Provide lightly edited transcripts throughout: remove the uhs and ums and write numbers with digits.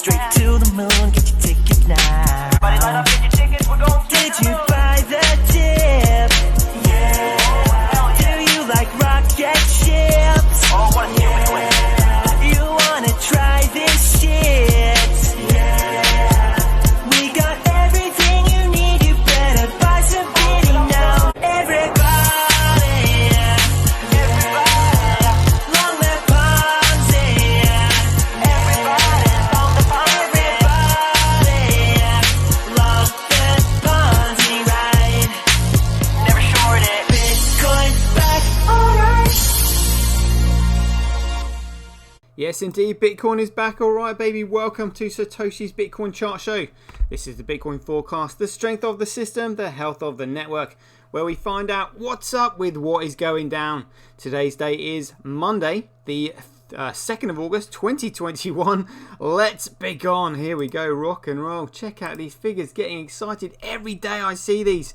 straight to the moon, get your ticket now. Everybody line up, get your tickets, we're going. Did you buy the tip? Yeah. Do you like rocket ships? Oh, what a yeah. You wanna try this shit? Yeah. We got everything you need, you better buy some bitty now. Everybody. Yes, indeed, Bitcoin is back. All right, baby. Welcome to Satoshi's Bitcoin Chart Show. This is the Bitcoin forecast, the strength of the system, the health of the network, where we find out what's up with what is going down. Today's date is Monday, the 2nd of August, 2021. Let's be gone. Here we go. Rock and roll. Check out these figures. Getting excited every day I see these.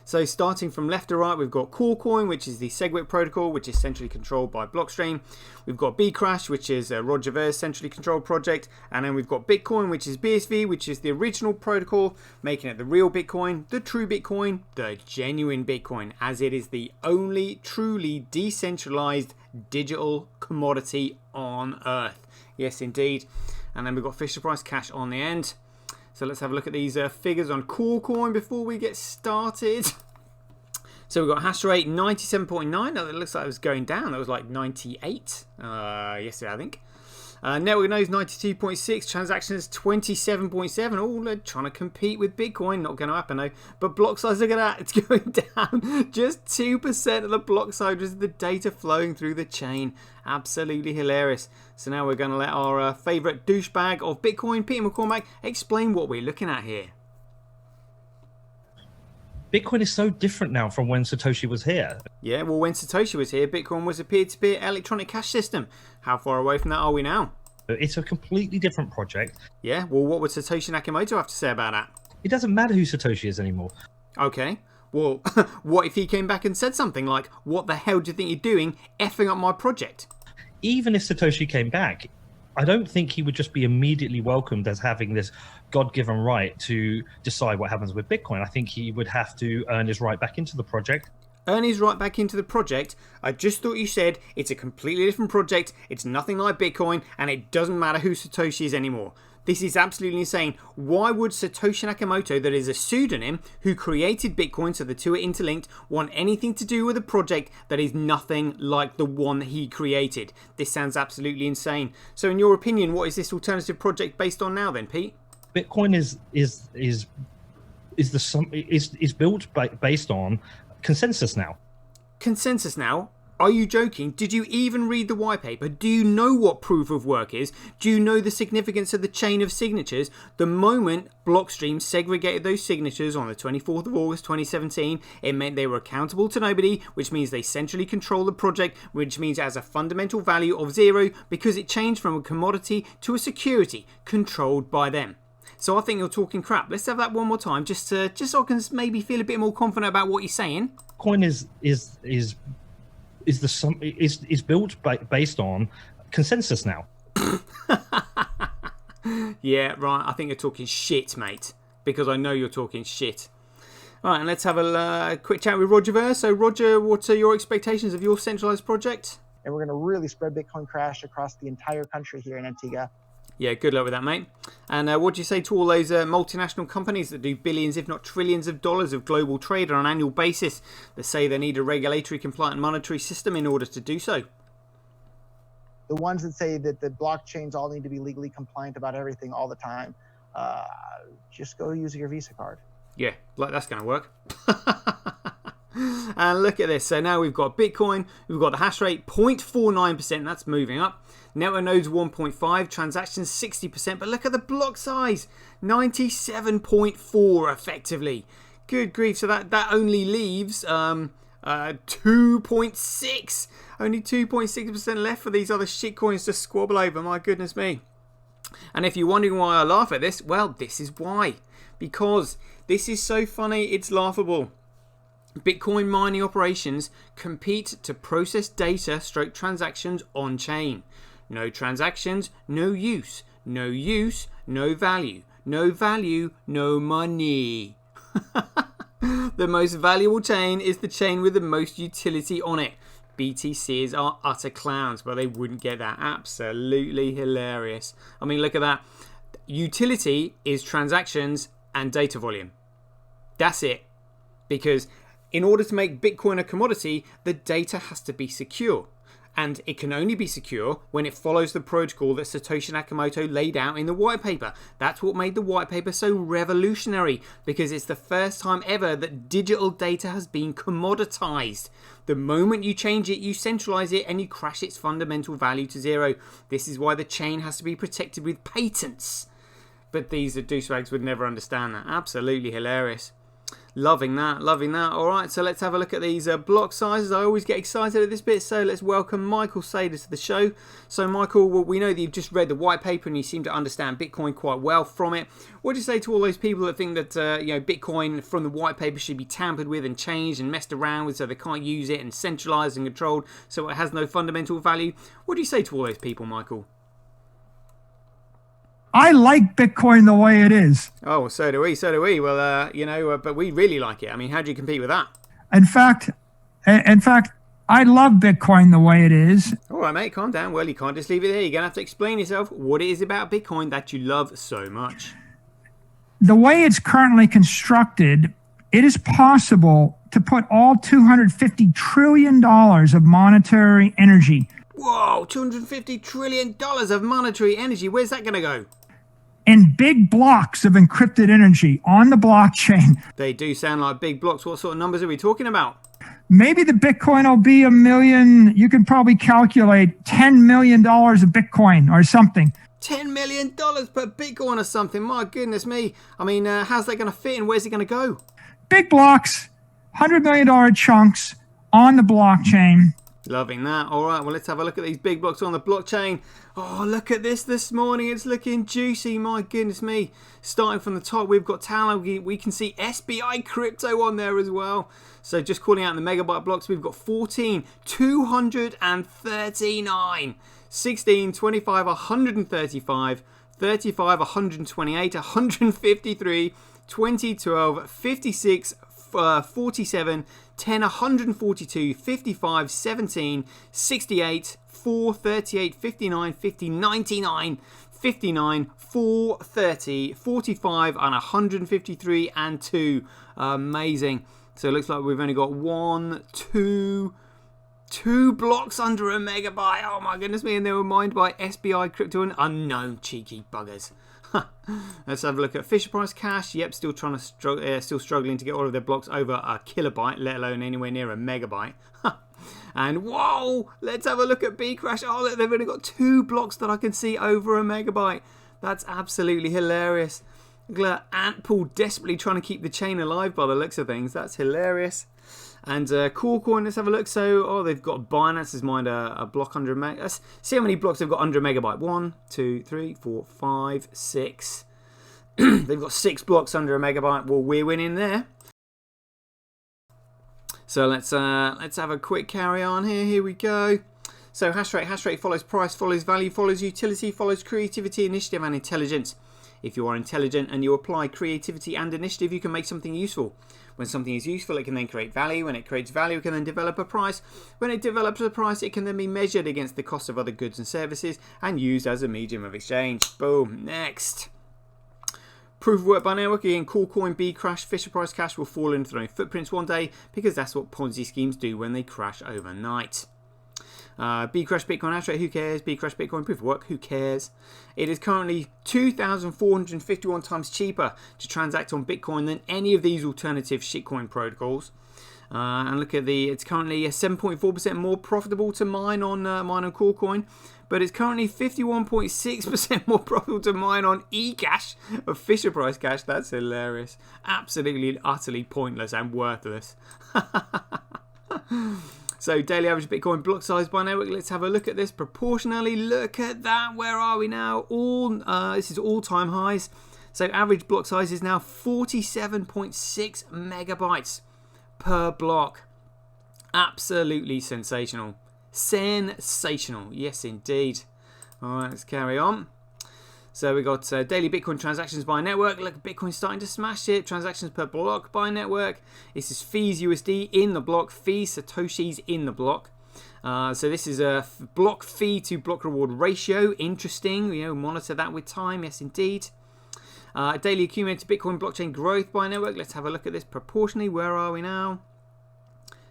So starting from left to right, we've got Coolcoin, which is the SegWit protocol, which is centrally controlled by Blockstream. We've got Bcrash, which is Roger Ver's centrally controlled project. And then we've got Bitcoin, which is BSV, which is the original protocol, making it the real Bitcoin, the true Bitcoin, the genuine Bitcoin, as it is the only truly decentralized digital commodity on Earth. Yes, indeed. And then we've got Fisher Price Cash on the end. So let's have a look at these figures on Coolcoin before we get started. So we've got hash rate 97.9. It looks like it was going down. That was like 98 yesterday, I think. Network nodes 92.6. Transactions 27.7. All they're trying to compete with Bitcoin. Not going to happen though. But block size, look at that. It's going down. Just 2% of the block size is the data flowing through the chain. Absolutely hilarious. So now we're going to let our favourite douchebag of Bitcoin, Peter McCormack, explain what we're looking at here. Bitcoin is so different now from when Satoshi was here. Yeah, well, when Satoshi was here, Bitcoin was a peer-to-peer electronic cash system. How far away from that are we now? It's a completely different project. Yeah, well, what would Satoshi Nakamoto have to say about that? It doesn't matter who Satoshi is anymore. Okay, well, what if he came back and said something like, what the hell do you think you're doing, effing up my project? Even if Satoshi came back, I don't think he would just be immediately welcomed as having this God-given right to decide what happens with Bitcoin. I think he would have to earn his right back into the project. Earn his right back into the project? I just thought you said it's a completely different project, it's nothing like Bitcoin, and it doesn't matter who Satoshi is anymore. This is absolutely insane. Why would Satoshi Nakamoto, that is a pseudonym, who created Bitcoin, so the two are interlinked, want anything to do with a project that is nothing like the one he created? This sounds absolutely insane. So in your opinion, what is this alternative project based on now then, Pete? Bitcoin is built based on consensus now. Consensus now? Are you joking? Did you even read the white paper? Do you know what proof of work is? Do you know the significance of the chain of signatures? The moment Blockstream segregated those signatures on the 24th of August 2017, it meant they were accountable to nobody, which means they centrally control the project, which means it has a fundamental value of 0 because it changed from a commodity to a security controlled by them. So I think you're talking crap. Let's have that one more time, just so I can maybe feel a bit more confident about what you're saying. Coin is built based on consensus now. Yeah, right. I think you're talking shit, mate. Because I know you're talking shit. All right, and let's have a quick chat with Roger Ver. So, Roger, what are your expectations of your centralized project? And we're going to really spread Bitcoin Crash across the entire country here in Antigua. Yeah, good luck with that, mate. And what do you say to all those multinational companies that do billions, if not trillions of dollars of global trade on an annual basis that say they need a regulatory compliant monetary system in order to do so? The ones that say that the blockchains all need to be legally compliant about everything all the time, just go use your Visa card. Yeah, like that's going to work. And look at this. So now we've got Bitcoin, we've got the hash rate 0.49%, that's moving up. Network nodes 1.5, transactions 60%, but look at the block size, 97.4 effectively. Good grief, so that only leaves 2.6. Only 2.6% left for these other shitcoins to squabble over, my goodness me. And if you're wondering why I laugh at this, well, this is why. Because this is so funny, it's laughable. Bitcoin mining operations compete to process data / transactions on chain. No transactions, no use. no use, no value. No value, no money. The most valuable chain is the chain with the most utility on it. BTCs are utter clowns, but they wouldn't get that. Absolutely hilarious. I mean, look at that. Utility is transactions and data volume. That's it. Because in order to make Bitcoin a commodity, the data has to be secure. And it can only be secure when it follows the protocol that Satoshi Nakamoto laid out in the white paper. That's what made the white paper so revolutionary, because it's the first time ever that digital data has been commoditized. The moment you change it, you centralize it and you crash its fundamental value to zero. This is why the chain has to be protected with patents. But these douchebags would never understand that. Absolutely hilarious. Loving that, loving that. All right, so let's have a look at these block sizes. I always get excited at this bit, so let's welcome Michael Sader to the show. So, Michael, well, we know that you've just read the white paper and you seem to understand Bitcoin quite well from it. What do you say to all those people that think that Bitcoin from the white paper should be tampered with and changed and messed around with so they can't use it and centralized and controlled so it has no fundamental value? What do you say to all those people, Michael? I like Bitcoin the way it is. Oh, so do we. Well, but we really like it. I mean, how do you compete with that? In fact, I love Bitcoin the way it is. All right, mate, calm down. Well, you can't just leave it there. You're going to have to explain yourself what it is about Bitcoin that you love so much. The way it's currently constructed, it is possible to put all $250 trillion of monetary energy. Whoa, $250 trillion of monetary energy. Where's that going to go? In big blocks of encrypted energy on the blockchain. They do sound like big blocks. What sort of numbers are we talking about? Maybe the Bitcoin will be $1 million. You can probably calculate $10 million of Bitcoin or something. $10 million per Bitcoin or something. My goodness me. I mean, how's that going to fit and where's it going to go? Big blocks, $100 million chunks on the blockchain. Loving that. All right, well, let's have a look at these big blocks on the blockchain. Oh, look at this morning. It's looking juicy. My goodness me. Starting from the top, we've got Tala. We can see SBI crypto on there as well. So just calling out the megabyte blocks, we've got 14, 239, 16, 25, 135, 35, 128, 153, 20, 12, 56, 47, 10, 142, 55, 17, 68, 4, 38, 59, 50, 99, 59, 4, 30, 45, and 153 and 2. Amazing. So it looks like we've only got 2 blocks under a megabyte. Oh my goodness me, and they were mined by SBI Crypto and unknown cheeky buggers. Let's have a look at Fisher Price Cash. Yep, still still struggling to get all of their blocks over a kilobyte, let alone anywhere near a megabyte. And whoa, let's have a look at Bcrash. Oh, look, they've only got 2 blocks that I can see over a megabyte. That's absolutely hilarious. Look at that Antpool desperately trying to keep the chain alive by the looks of things. That's hilarious. And Coolcoin, let's have a look. So, they've got Binance has mined a block under a meg. Let's see how many blocks they've got under a megabyte. 1, 2, 3, 4, 5, 6. They've got 6 blocks under a megabyte. Well, we're winning there. So let's have a quick carry on here. Here we go. So hash rate follows price, follows value, follows utility, follows creativity, initiative, and intelligence. If you are intelligent and you apply creativity and initiative, you can make something useful. When something is useful, it can then create value. When it creates value, it can then develop a price. When it develops a price, it can then be measured against the cost of other goods and services and used as a medium of exchange. Boom. Next. Proof of work by network. Again, Coolcoin, Bcrash, Fisher Price Cash will fall into their own footprints one day because that's what Ponzi schemes do when they crash overnight. Bcrash Bitcoin hash rate, who cares? Bcrash Bitcoin proof of work, who cares? It is currently 2,451 times cheaper to transact on Bitcoin than any of these alternative shitcoin protocols. And look at it's currently 7.4% more profitable to mine on Coolcoin, but it's currently 51.6% more profitable to mine on eCash of Fisher Price Cash. That's hilarious. Absolutely, utterly pointless and worthless. So daily average Bitcoin block size by network. Let's have a look at this proportionally. Look at that. Where are we now? This is all-time highs. So average block size is now 47.6 megabytes per block. Absolutely sensational. Sensational. Yes, indeed. All right, let's carry on. So we got daily Bitcoin transactions by network. Look, Bitcoin's starting to smash it. Transactions per block by network. This is fees USD in the block. Fees Satoshis in the block. So this is a block fee to block reward ratio. Interesting. Monitor that with time. Yes, indeed. Daily accumulated Bitcoin blockchain growth by network. Let's have a look at this proportionally. Where are we now?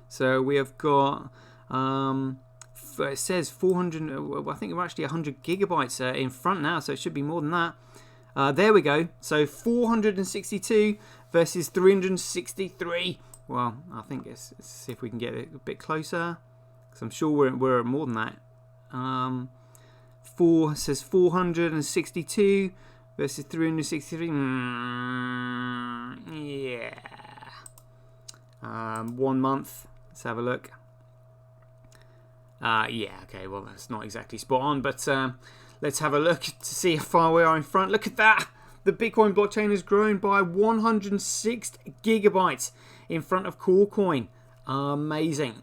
So we have got, it says 400, I think we're actually 100 gigabytes in front now, so it should be more than that. There we go. So 462 versus 363. Well, I think let's see if we can get it a bit closer, because I'm sure we're more than that. Says 462 versus 363. Yeah. 1 month. Let's have a look. Yeah, okay, well, that's not exactly spot on, but let's have a look to see how far we are in front. Look at that! The Bitcoin blockchain has grown by 106 gigabytes in front of Coolcoin. Amazing.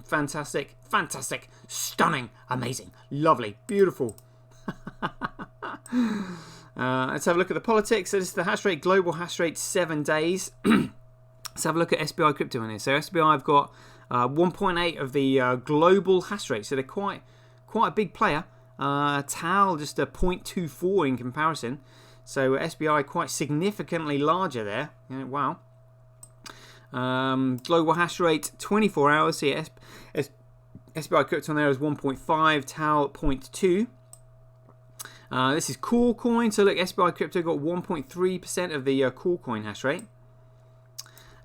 Fantastic. Fantastic. Stunning. Amazing. Lovely. Beautiful. Let's have a look at the politics. So this is the hash rate, global hash rate, 7 days. Let's have a look at SBI crypto in here. So SBI have got 1.8 of the global hash rate, so they're quite a big player. TAL just a 0.24 in comparison, so SBI quite significantly larger there. Wow. Global hash rate 24 hours. So yeah, SBI crypto on there is 1.5, TAL 0.2. This is Coolcoin. So look, SBI crypto got 1.3% of the Coolcoin hash rate.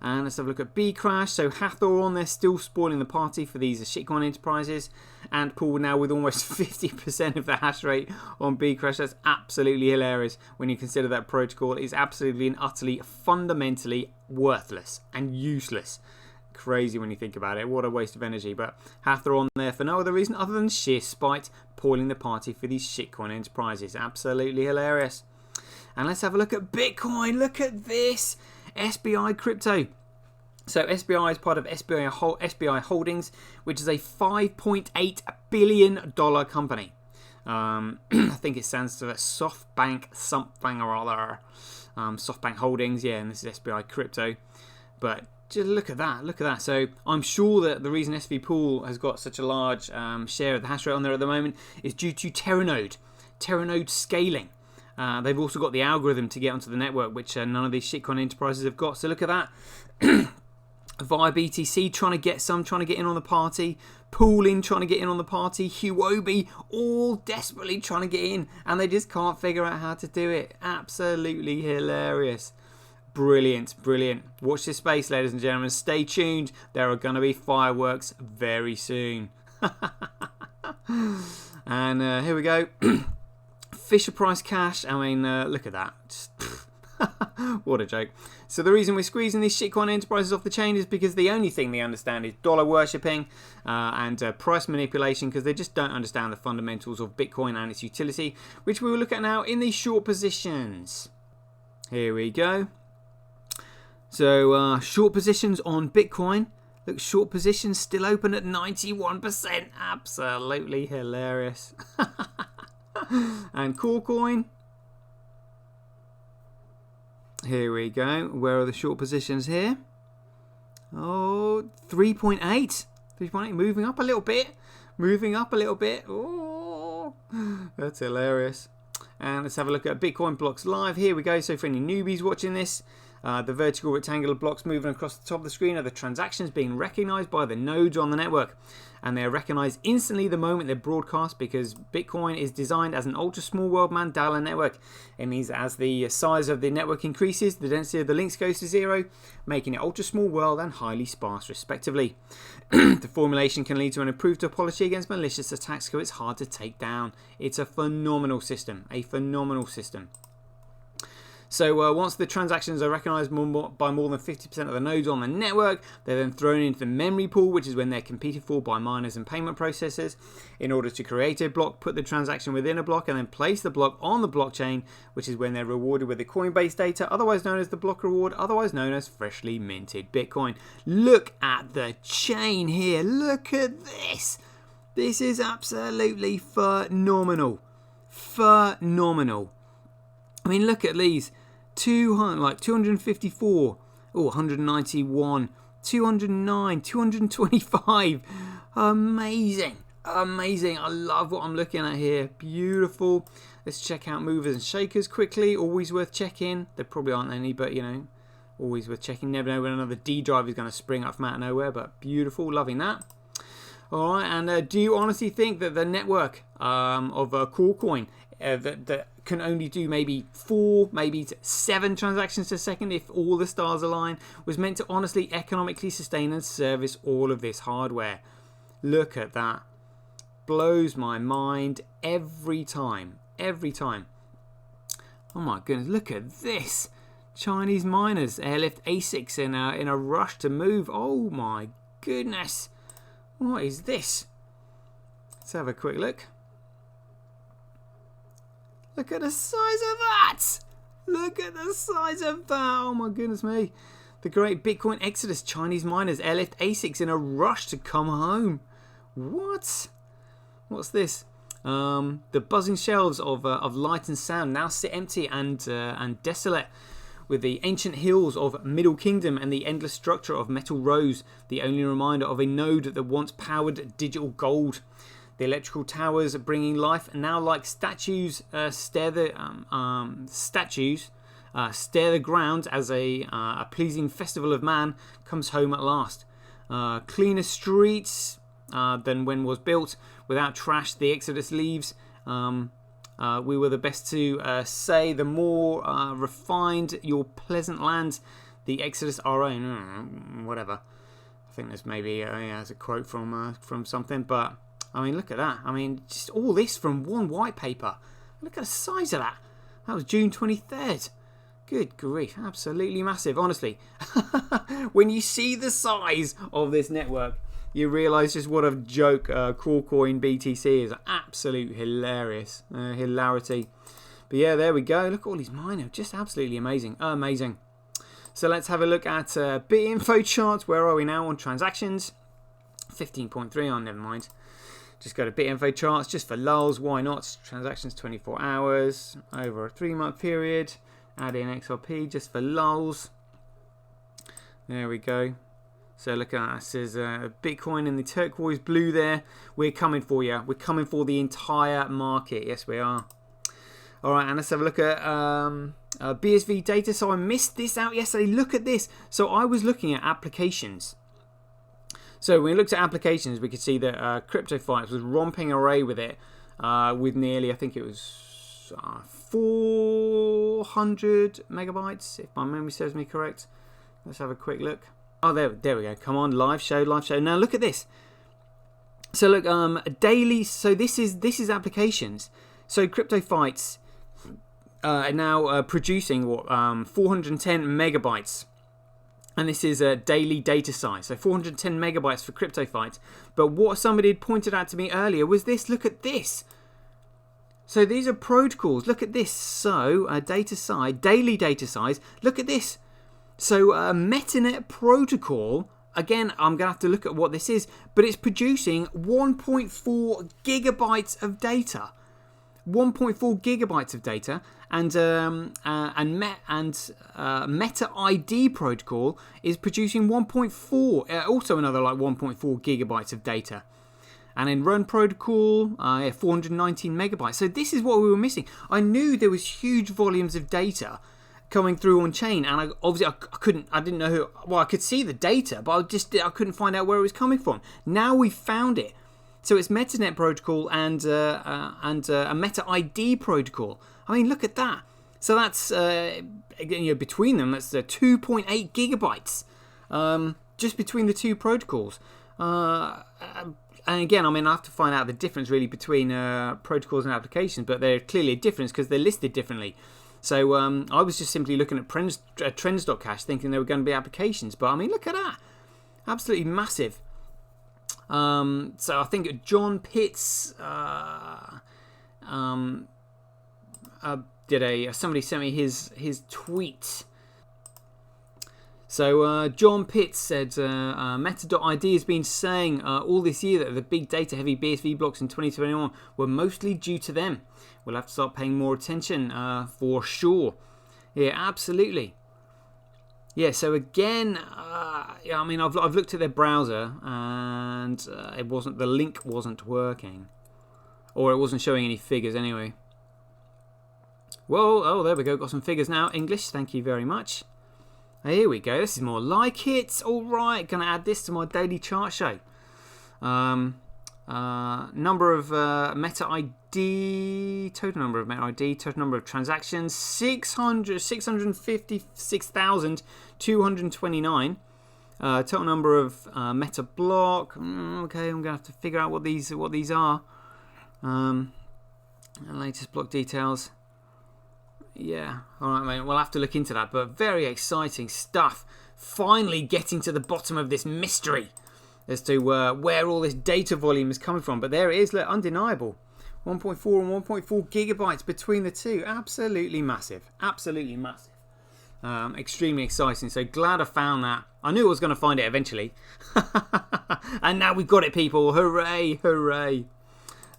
And let's have a look at Bcrash. So Hathor on there, still spoiling the party for these shitcoin enterprises. And Paul now with almost 50% of the hash rate on Bcrash. That's absolutely hilarious when you consider that protocol is absolutely and utterly, fundamentally worthless and useless. Crazy when you think about it. What a waste of energy. But Hathor on there for no other reason other than sheer spite, spoiling the party for these shitcoin enterprises. Absolutely hilarious. And let's have a look at Bitcoin. Look at this. SBI crypto. So SBI is part of SBI Holdings, which is a $5.8 billion company. I think it stands for SoftBank something or other. SoftBank Holdings, yeah, and this is SBI crypto. But just look at that, look at that. So I'm sure that the reason SV Pool has got such a large share of the hash rate on there at the moment is due to Terranode scaling. They've also got the algorithm to get onto the network, which none of these shitcoin enterprises have got. So look at that. Via BTC, trying to get in on the party. Pooling, trying to get in on the party. Huobi, all desperately trying to get in. And they just can't figure out how to do it. Absolutely hilarious. Brilliant, brilliant. Watch this space, ladies and gentlemen. Stay tuned. There are going to be fireworks very soon. And here we go. Fisher Price Cash, I mean, look at that. Just, what a joke. So the reason we're squeezing these shitcoin enterprises off the chain is because the only thing they understand is dollar worshipping and price manipulation, because they just don't understand the fundamentals of Bitcoin and its utility, which we will look at now in these short positions. Here we go. So short positions on Bitcoin. Look, short positions still open at 91%. Absolutely hilarious. And Coolcoin. Here we go. Where are the short positions here? Oh, 3.8. 3.8. Moving up a little bit. Moving up a little bit. Oh, that's hilarious. And let's have a look at Bitcoin blocks live. Here we go. So for any newbies watching this, the vertical rectangular blocks moving across the top of the screen are the transactions being recognized by the nodes on the network. And they're recognized instantly the moment they're broadcast, because Bitcoin is designed as an ultra small world Mandela network. It means that as the size of the network increases, the density of the links goes to 0, making it ultra small world and highly sparse respectively. The formulation can lead to an improved topology against malicious attacks, so it's hard to take down. It's a phenomenal system, a phenomenal system. So once the transactions are recognized by more than 50% of the nodes on the network, they're then thrown into the memory pool, which is when they're competed for by miners and payment processors in order to create a block, put the transaction within a block, and then place the block on the blockchain, which is when they're rewarded with the Coinbase data, otherwise known as the block reward, otherwise known as freshly minted Bitcoin. Look at the chain here. Look at this. This is absolutely phenomenal. Phenomenal. I mean, look at these. 254, 191, 209, 225. Amazing. Amazing. I love what I'm looking at here. Beautiful. Let's check out movers and shakers quickly. Always worth checking. There probably aren't any, but you know, always worth checking. Never know when another D drive is going to spring up from out of nowhere, but beautiful. Loving that. All right, and do you honestly think that the network of Coolcoin that can only do maybe 4, maybe 7 transactions a second if all the stars align, was meant to honestly economically sustain and service all of this hardware? Look at that. Blows my mind every time. Every time. Oh my goodness, look at this. Chinese miners, airlift ASICs in a rush to move. Oh my goodness. What is this? Let's have a quick look. Look at the size of that! Look at the size of that! Oh my goodness me. The great Bitcoin exodus. Chinese miners airlift ASICs in a rush to come home. What? What's this? The buzzing shelves of light and sound now sit empty and desolate, with the ancient hills of Middle Kingdom and the endless structure of metal rows, the only reminder of a node that once powered digital gold. The electrical towers bringing life now like statues stare the ground as a pleasing festival of man comes home at last. Cleaner streets than when was built, without trash the exodus leaves. We were the best to say, the more refined your pleasant lands, the exodus our own. Whatever. I think there's maybe as a quote from something, but I mean, look at that. I mean, just all this from one white paper. Look at the size of that. That was June 23rd. Good grief, absolutely massive. Honestly, when you see the size of this network, you realise just what a joke Coolcoin BTC is. Absolute hilarious. Hilarity. But yeah, there we go. Look at all these miners. Just absolutely amazing. Amazing. So let's have a look at BitInfo charts. Where are we now on transactions? 15.3 on, never mind. Just go to BitInfo charts just for lulz. Why not? Transactions 24 hours over a 3-month period. Add in XRP just for lulz. There we go. So look at that. It says Bitcoin in the turquoise blue there. We're coming for you. We're coming for the entire market. Yes, we are. All right, and let's have a look at BSV data. So I missed this out yesterday. Look at this. So I was looking at applications. So when we looked at applications, we could see that CryptoFights was romping away with it with nearly, I think it was 400 megabytes, if my memory serves me correct. Let's have a quick look. Oh, there we go. Come on, live show. Now look at this. So look, daily. So this is applications. So CryptoFights are now producing what 410 megabytes. And this is a daily data size, so 410 megabytes for CryptoFights. But what somebody had pointed out to me earlier was this. Look at this. So these are protocols. Look at this. So data size, daily data size. Look at this. So Metanet protocol. Again, I'm going to have to look at what this is, but it's producing 1.4 gigabytes of data. 1.4 gigabytes of data, and Meta ID protocol is producing 1.4, also another like 1.4 gigabytes of data. And in Run protocol, 419 megabytes. So this is what we were missing. I knew there was huge volumes of data coming through on chain, and I didn't know who. Well, I could see the data, but I couldn't find out where it was coming from. Now we found it. So it's Metanet protocol and a Meta ID protocol. I mean, look at that. So that's between them, that's 2.8 gigabytes just between the two protocols. And again, I mean, I have to find out the difference really between protocols and applications, but they're clearly a difference because they're listed differently. So I was just simply looking at trends.cash thinking they were going to be applications, but I mean, look at that. Absolutely massive. So I think John Pitts somebody sent me his tweet. So John Pitts said Meta.id has been saying all this year that the big data heavy BSV blocks in 2021 were mostly due to them. We'll have to start paying more attention for sure. Yeah, absolutely. Yeah, so again, I mean, I've looked at their browser and the link wasn't working, or it wasn't showing any figures anyway. Well, oh, there we go. Got some figures now. English, thank you very much. Here we go. This is more like it. All right, gonna add this to my daily chart show. Number of Meta ID, total number of Meta ID, total number of transactions, 656,229. Total number of Meta block. Okay, I'm gonna have to figure out what these are. Latest block details. Yeah, all right, mate. We'll have to look into that. But very exciting stuff. Finally getting to the bottom of this mystery as to where all this data volume is coming from. But there it is, look, undeniable. 1.4 and 1.4 gigabytes between the two. Absolutely massive. Absolutely massive. Extremely exciting. So glad I found that. I knew I was going to find it eventually. And now we've got it, people. Hooray, hooray.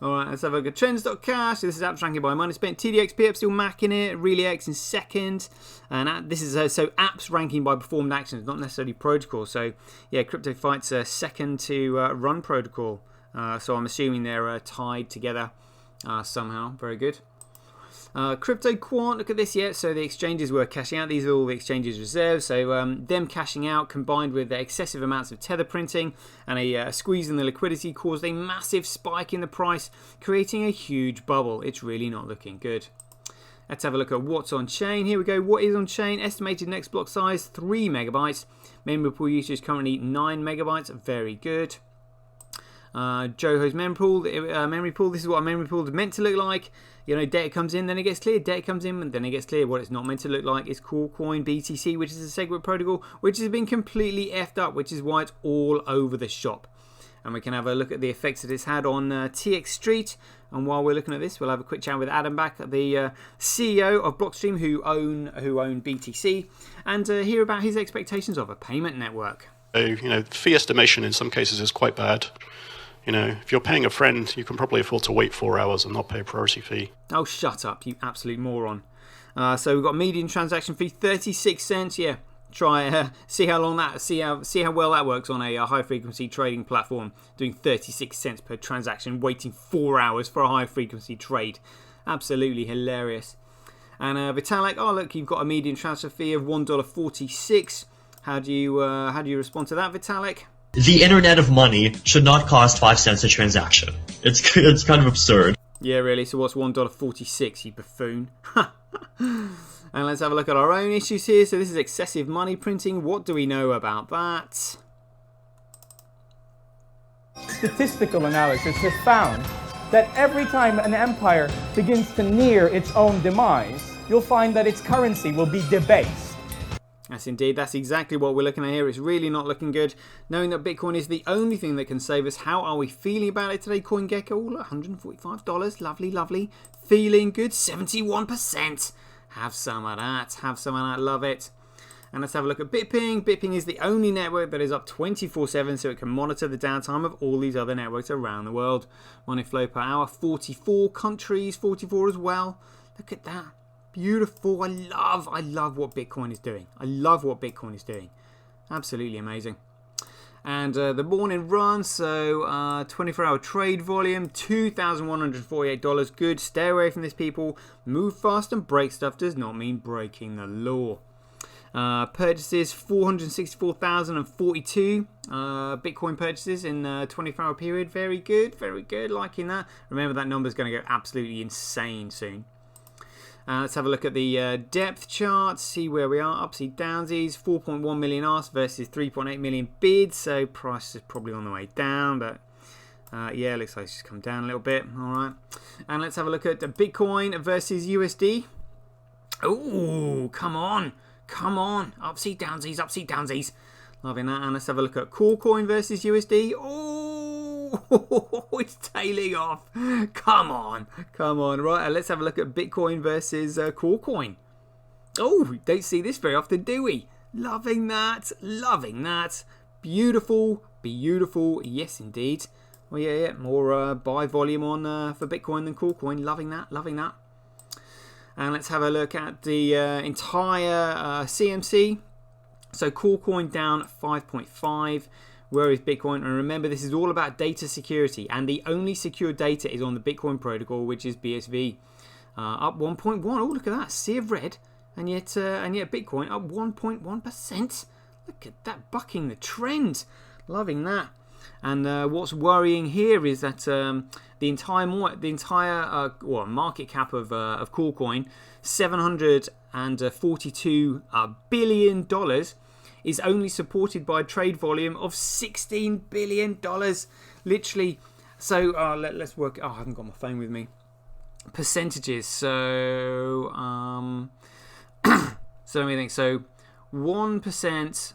Alright, let's have a look at trends.cash. This is apps ranking by money spent. TDX, PF still macking it. ReallyX in second. And this is so apps ranking by performed actions, not necessarily protocol. So yeah, Crypto Fights second to Run Protocol. So I'm assuming they're tied together somehow. Very good. Crypto Quant, look at this, yeah. So the exchanges were cashing out. These are all the exchanges reserves. So them cashing out combined with the excessive amounts of tether printing and a squeeze in the liquidity caused a massive spike in the price, creating a huge bubble. It's really not looking good. Let's have a look at what's on chain. Here we go. What is on chain? Estimated next block size 3 megabytes. Memory pool usage currently 9 megabytes. Very good. Joho's memory pool. This is what a memory pool is meant to look like. You know, data comes in, then it gets cleared. Data comes in, and then it gets cleared. What it's not meant to look like is Coolcoin BTC, which is a SegWit protocol, which has been completely effed up, which is why it's all over the shop. And we can have a look at the effects that it's had on TX Street. And while we're looking at this, we'll have a quick chat with Adam Back, the CEO of Blockstream, who own BTC, and hear about his expectations of a payment network. Fee estimation in some cases is quite bad. If you're paying a friend, you can probably afford to wait 4 hours and not pay a priority fee. Oh, shut up, you absolute moron. So we've got median transaction fee, 36 cents. Yeah, try see how well that works on a high frequency trading platform, doing 36 cents per transaction, waiting 4 hours for a high frequency trade. Absolutely hilarious. And Vitalik, oh look, you've got a median transfer fee of $1.46. How do you respond to that, Vitalik? The Internet of Money should not cost 5 cents a transaction. It's kind of absurd. Yeah, really. So what's $1.46, you buffoon? And let's have a look at our own issues here. So this is excessive money printing. What do we know about that? Statistical analysis has found that every time an empire begins to near its own demise, you'll find that its currency will be debased. Yes, indeed. That's exactly what we're looking at here. It's really not looking good. Knowing that Bitcoin is the only thing that can save us. How are we feeling about it today, CoinGecko? Oh, $145. Lovely, lovely. Feeling good. 71%. Have some of that. Have some of that. Love it. And let's have a look at BitPing. BitPing is the only network that is up 24/7, so it can monitor the downtime of all these other networks around the world. Money flow per hour. 44 countries. 44 as well. Look at that. Beautiful. I love what Bitcoin is doing. I love what Bitcoin is doing. Absolutely amazing. And the morning run, so 24-hour trade volume, $2,148. Good. Stay away from this, people. Move fast and break stuff does not mean breaking the law. Purchases, 464,042 Bitcoin purchases in the 24-hour period. Very good. Very good. Liking that. Remember, that number is going to go absolutely insane soon. Let's have a look at the depth chart, see where we are. Upsy downsies, 4.1 million asks versus 3.8 million bids. So price is probably on the way down, but yeah, looks like it's just come down a little bit. All right. And let's have a look at the Bitcoin versus USD. Oh, come on. Come on. Upsy downsies, upsy downsies. Loving that. And let's have a look at Coolcoin versus USD. Oh, it's tailing off. Come on. Come on. Right, let's have a look at Bitcoin versus Coolcoin. Oh, we don't see this very often, do we? Loving that. Loving that. Beautiful. Beautiful. Yes, indeed. Well, yeah. More buy volume on for Bitcoin than Coolcoin. Loving that. Loving that. And let's have a look at the entire CMC. So Coolcoin down 5.5. Where is Bitcoin? And remember, this is all about data security, and the only secure data is on the Bitcoin protocol, which is BSV. Up 1.1. Oh, look at that, sea of red, and yet Bitcoin up 1.1%. Look at that, bucking the trend. Loving that. And what's worrying here is that the entire market cap of Coolcoin, $742 billion, is only supported by a trade volume of $16 billion. Literally. So let's work. Oh, I haven't got my phone with me. Percentages. So so let me think. So 1%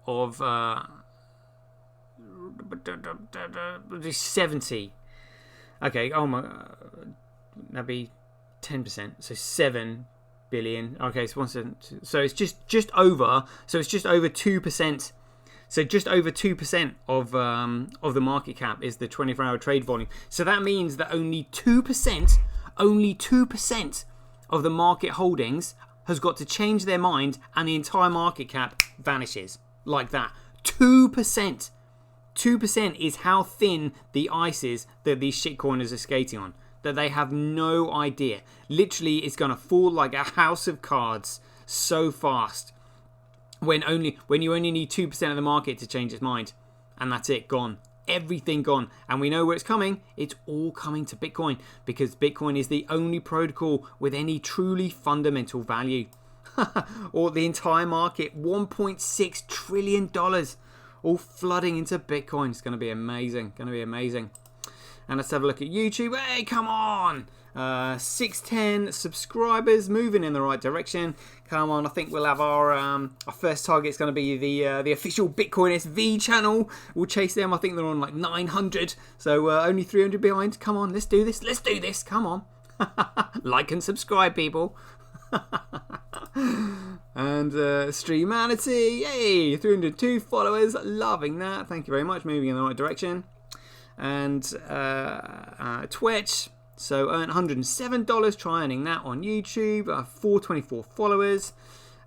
of 70. Okay. Oh my. That'd be 10%. So 7 billion. Okay, so it's just over. So it's just over 2%. So just over 2% of the market cap is the 24-hour trade volume. So that means that only 2% of the market holdings has got to change their mind, and the entire market cap vanishes like that. 2%. 2% is how thin the ice is that these shitcoiners are skating on. That they have no idea. Literally, it's going to fall like a house of cards so fast. When you only need 2% of the market to change its mind. And that's it, gone. Everything gone. And we know where it's coming. It's all coming to Bitcoin. Because Bitcoin is the only protocol with any truly fundamental value. Or the entire market, $1.6 trillion. All flooding into Bitcoin. It's going to be amazing. Going to be amazing. And let's have a look at YouTube. Hey, come on! 610 subscribers, moving in the right direction. Come on, I think we'll have our first target is going to be the official Bitcoin SV channel. We'll chase them. I think they're on like 900, so only 300 behind. Come on, let's do this. Let's do this. Come on, like and subscribe, people. And Streamanity, yay! 302 followers. Loving that. Thank you very much. Moving in the right direction. And Twitch, so earn $107, try earning that on YouTube, 424 followers.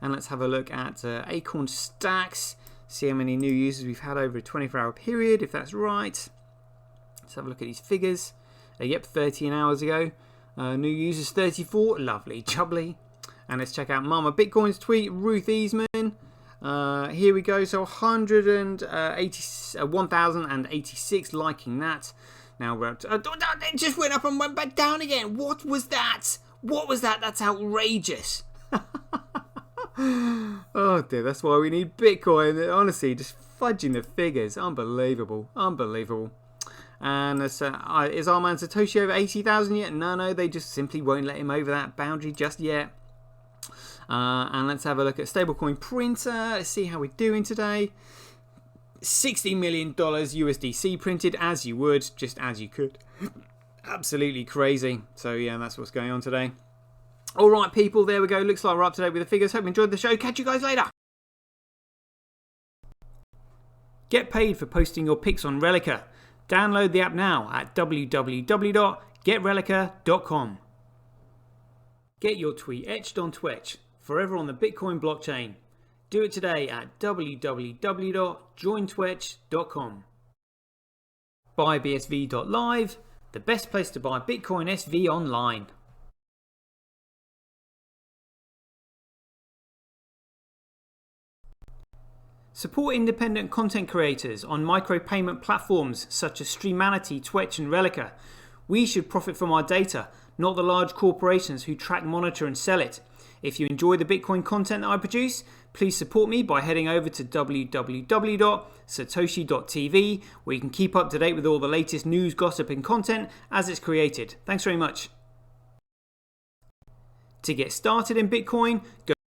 And let's have a look at Acorn Stacks, see how many new users we've had over a 24-hour period, if that's right. Let's have a look at these figures. Yep, 13 hours ago. New users 34, lovely, jubbly. And let's check out Mama Bitcoin's tweet, Ruth Easman. Here we go, so 1,086 liking that. Now we're up to, it just went up and went back down again. What was that? What was that? That's outrageous. Oh dear, that's why we need Bitcoin. Honestly, just fudging the figures. Unbelievable. Unbelievable. And is our man Satoshi over 80,000 yet? No, they just simply won't let him over that boundary just yet. And let's have a look at stablecoin printer. Let's see how we're doing today. $60 million USDC printed, as you would, just as you could. Absolutely crazy. So yeah, that's what's going on today. All right, people, there we go. Looks like we're up to date with the figures. Hope you enjoyed the show. Catch you guys later. Get paid for posting your pics on Relica. Download the app now at www.getrelica.com. Get your tweet etched on Twitch, forever on the Bitcoin blockchain. Do it today at www.jointwitch.com. BuyBSV.live, the best place to buy Bitcoin SV online. Support independent content creators on micropayment platforms such as Streamanity, Twitch and Relica. We should profit from our data, not the large corporations who track, monitor and sell it. If you enjoy the Bitcoin content that I produce, please support me by heading over to www.satoshi.tv, where you can keep up to date with all the latest news, gossip and content as it's created. Thanks very much. To get started in Bitcoin, go